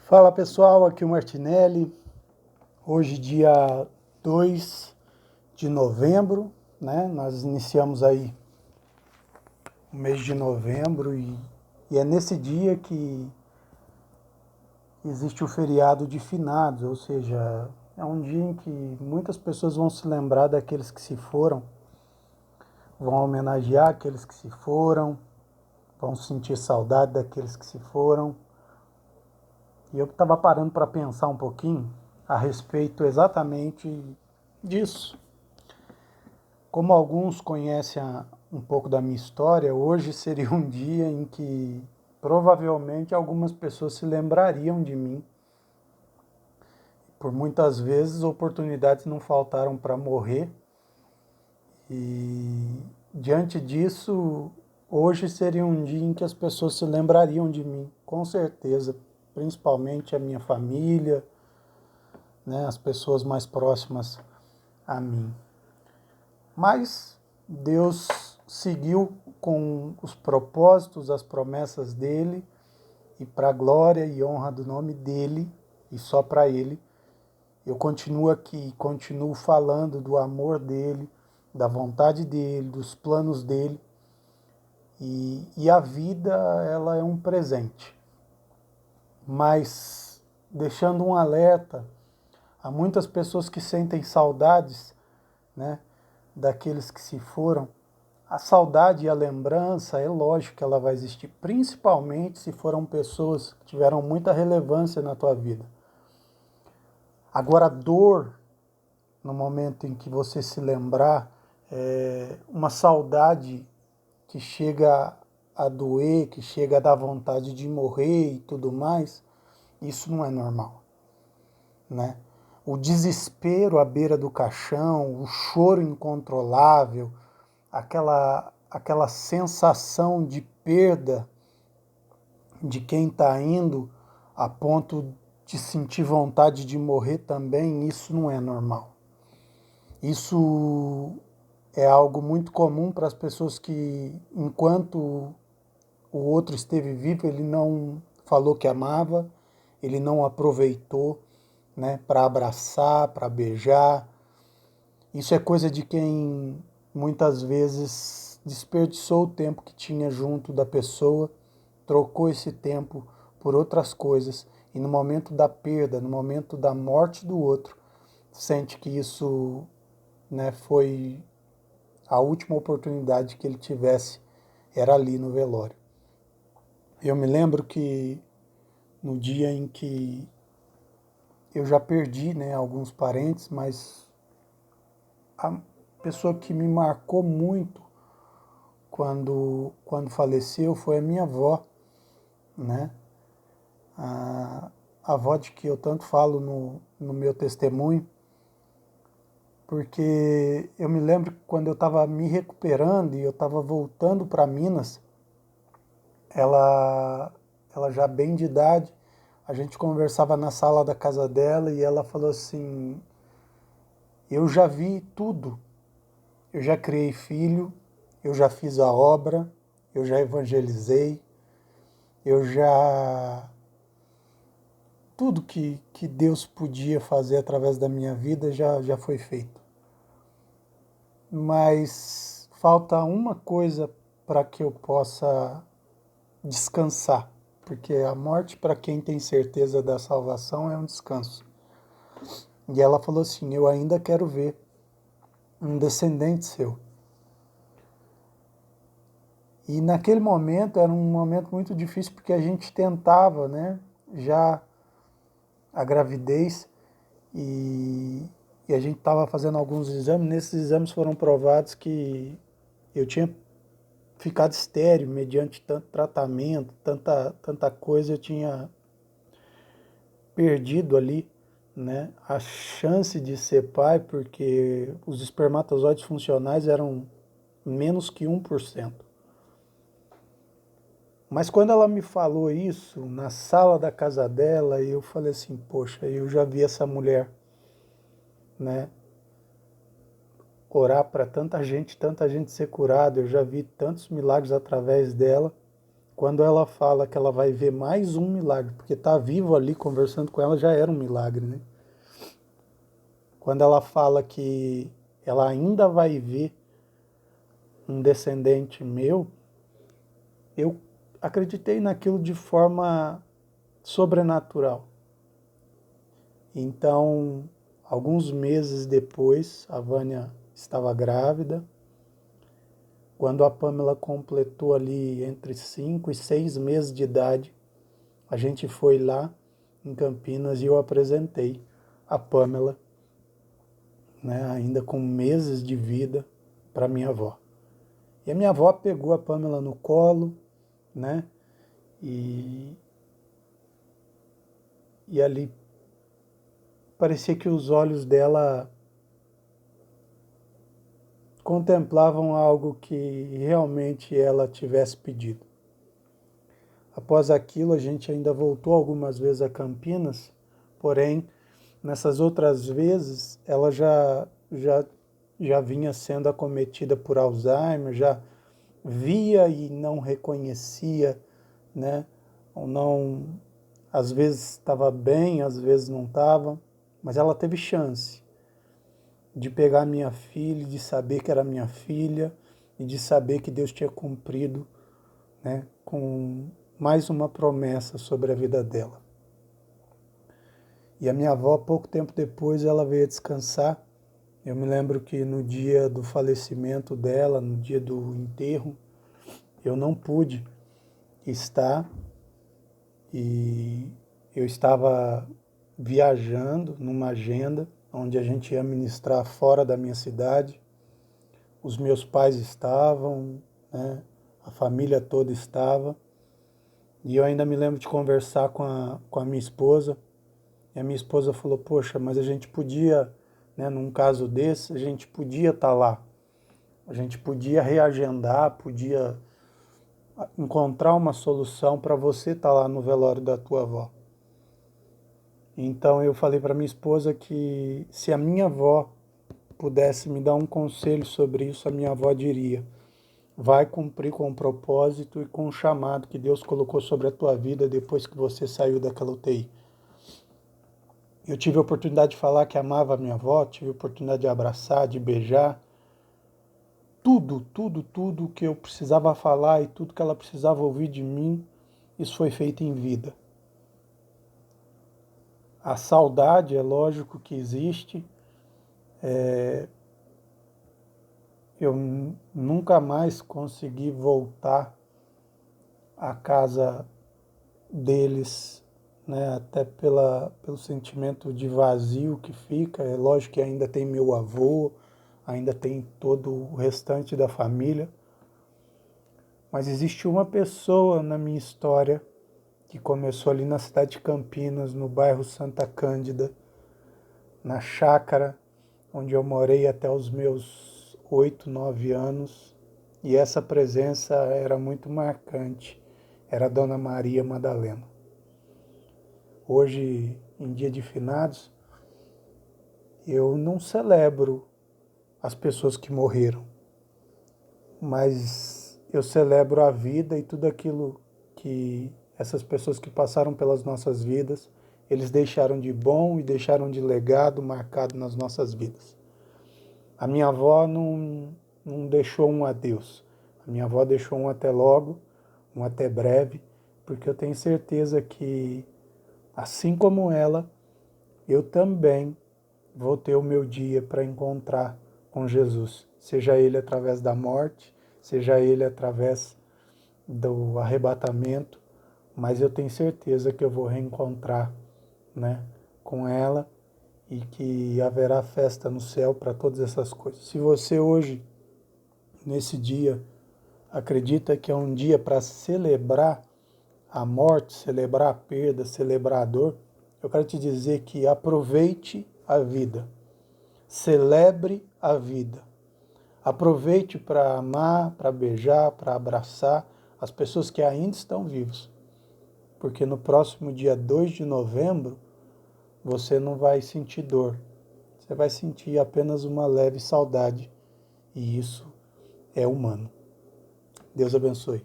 Fala pessoal, aqui é o Martinelli. Hoje, dia 2 de novembro, né? Nós iniciamos aí o mês de novembro e é nesse dia que existe o feriado de finados, ou seja, é um dia em que muitas pessoas vão se lembrar daqueles que se foram, vão homenagear aqueles que se foram, vão sentir saudade daqueles que se foram. E eu estava parando para pensar um pouquinho a respeito exatamente disso. Como alguns conhecem um pouco da minha história, hoje seria um dia em que provavelmente algumas pessoas se lembrariam de mim. Por muitas vezes oportunidades não faltaram para morrer e diante disso, hoje seria um dia em que as pessoas se lembrariam de mim, com certeza, principalmente a minha família, né, as pessoas mais próximas a mim. Mas Deus seguiu com os propósitos, as promessas dele, e para a glória e honra do nome dele, e só para ele, eu continuo aqui, continuo falando do amor dele, da vontade dele, dos planos dele, e a vida, ela é um presente. Mas deixando um alerta a muitas pessoas que sentem saudades, né, daqueles que se foram. A saudade e a lembrança, é lógico que ela vai existir, principalmente se foram pessoas que tiveram muita relevância na tua vida. Agora, a dor, no momento em que você se lembrar, uma saudade que chega a doer, que chega a dar vontade de morrer e tudo mais, isso não é normal, né? O desespero à beira do caixão, o choro incontrolável, aquela sensação de perda de quem está indo a ponto de sentir vontade de morrer também, isso não é normal. Isso é algo muito comum para as pessoas que, enquanto o outro esteve vivo, ele não falou que amava, ele não aproveitou, né, para abraçar, para beijar. Isso é coisa de quem muitas vezes desperdiçou o tempo que tinha junto da pessoa, trocou esse tempo por outras coisas e no momento da perda, no momento da morte do outro, sente que isso, né, foi a última oportunidade que ele tivesse, era ali no velório. Eu me lembro que no dia em que eu já perdi, né, alguns parentes, mas a pessoa que me marcou muito quando faleceu foi a minha avó, né? A avó de que eu tanto falo no meu testemunho, porque eu me lembro que quando eu estava me recuperando e eu estava voltando para Minas, ela, ela já bem de idade, a gente conversava na sala da casa dela e ela falou assim: eu já vi tudo, eu já criei filho, eu já fiz a obra, eu já evangelizei, eu já tudo que Deus podia fazer através da minha vida já foi feito. Mas falta uma coisa para que eu possa descansar, porque a morte, para quem tem certeza da salvação, é um descanso. E ela falou assim: eu ainda quero ver um descendente seu. E naquele momento era um momento muito difícil porque a gente tentava, né, já a gravidez e, e a gente estava fazendo alguns exames. Nesses exames foram provados que eu tinha ficado estéril mediante tanto tratamento, tanta coisa, eu tinha perdido ali, né, a chance de ser pai, porque os espermatozoides funcionais eram menos que 1%. Mas quando ela me falou isso, na sala da casa dela, eu falei assim, poxa, eu já vi essa mulher, né, orar para tanta gente ser curada, eu já vi tantos milagres através dela. quando ela fala que ela vai ver mais um milagre, porque estar vivo ali conversando com ela já era um milagre, né? Quando ela fala que ela ainda vai ver um descendente meu, eu acreditei naquilo de forma sobrenatural. Então, alguns meses depois, a Vânia estava grávida. Quando a Pamela completou ali entre 5 e 6 meses de idade, a gente foi lá em Campinas e eu apresentei a Pamela, né, ainda com meses de vida, para minha avó. E a minha avó pegou a Pamela no colo, né, e ali parecia que os olhos dela contemplavam algo que realmente ela tivesse pedido. Após aquilo, a gente ainda voltou algumas vezes a Campinas, porém, nessas outras vezes, ela já vinha sendo acometida por Alzheimer, já via e não reconhecia, né? Ou não, às vezes estava bem, às vezes não estava, mas ela teve chance de pegar minha filha, de saber que era minha filha e de saber que Deus tinha cumprido, né, com mais uma promessa sobre a vida dela. E a minha avó, pouco tempo depois, ela veio descansar. Eu me lembro que no dia do falecimento dela, no dia do enterro, eu não pude estar e eu estava viajando numa agenda onde a gente ia ministrar fora da minha cidade. Os meus pais estavam, né? A família toda estava. E eu ainda me lembro de conversar com a minha esposa. E a minha esposa falou, poxa, mas a gente podia, né, num caso desse, a gente podia estar lá. A gente podia reagendar, podia encontrar uma solução para você estar lá no velório da tua avó. Então eu falei para minha esposa que se a minha avó pudesse me dar um conselho sobre isso, a minha avó diria: vai cumprir com o propósito e com o chamado que Deus colocou sobre a tua vida depois que você saiu daquela UTI. Eu tive a oportunidade de falar que amava a minha avó, tive a oportunidade de abraçar, de beijar. Tudo que eu precisava falar e tudo que ela precisava ouvir de mim, isso foi feito em vida. A saudade, é lógico que existe. Eu nunca mais consegui voltar à casa deles, né, até pelo sentimento de vazio que fica. É lógico que ainda tem meu avô, ainda tem todo o restante da família, mas existe uma pessoa na minha história que começou ali na cidade de Campinas, no bairro Santa Cândida, na chácara, onde eu morei até os meus 8, 9 anos, e essa presença era muito marcante, era a Dona Maria Madalena. Hoje, em dia de finados, eu não celebro as pessoas que morreram, mas eu celebro a vida e tudo aquilo que essas pessoas que passaram pelas nossas vidas, eles deixaram de bom e deixaram de legado marcado nas nossas vidas. A minha avó não deixou um adeus, a minha avó deixou um até logo, um até breve, porque eu tenho certeza que, assim como ela, eu também vou ter o meu dia para encontrar com Jesus, seja ele através da morte, seja ele através do arrebatamento, mas eu tenho certeza que eu vou reencontrar, né, com ela e que haverá festa no céu para todas essas coisas. Se você hoje, nesse dia, acredita que é um dia para celebrar a morte, celebrar a perda, celebrar a dor, eu quero te dizer que aproveite a vida, celebre a vida. Aproveite para amar, para beijar, para abraçar as pessoas que ainda estão vivas. Porque no próximo dia 2 de novembro, você não vai sentir dor. Você vai sentir apenas uma leve saudade. E isso é humano. Deus abençoe.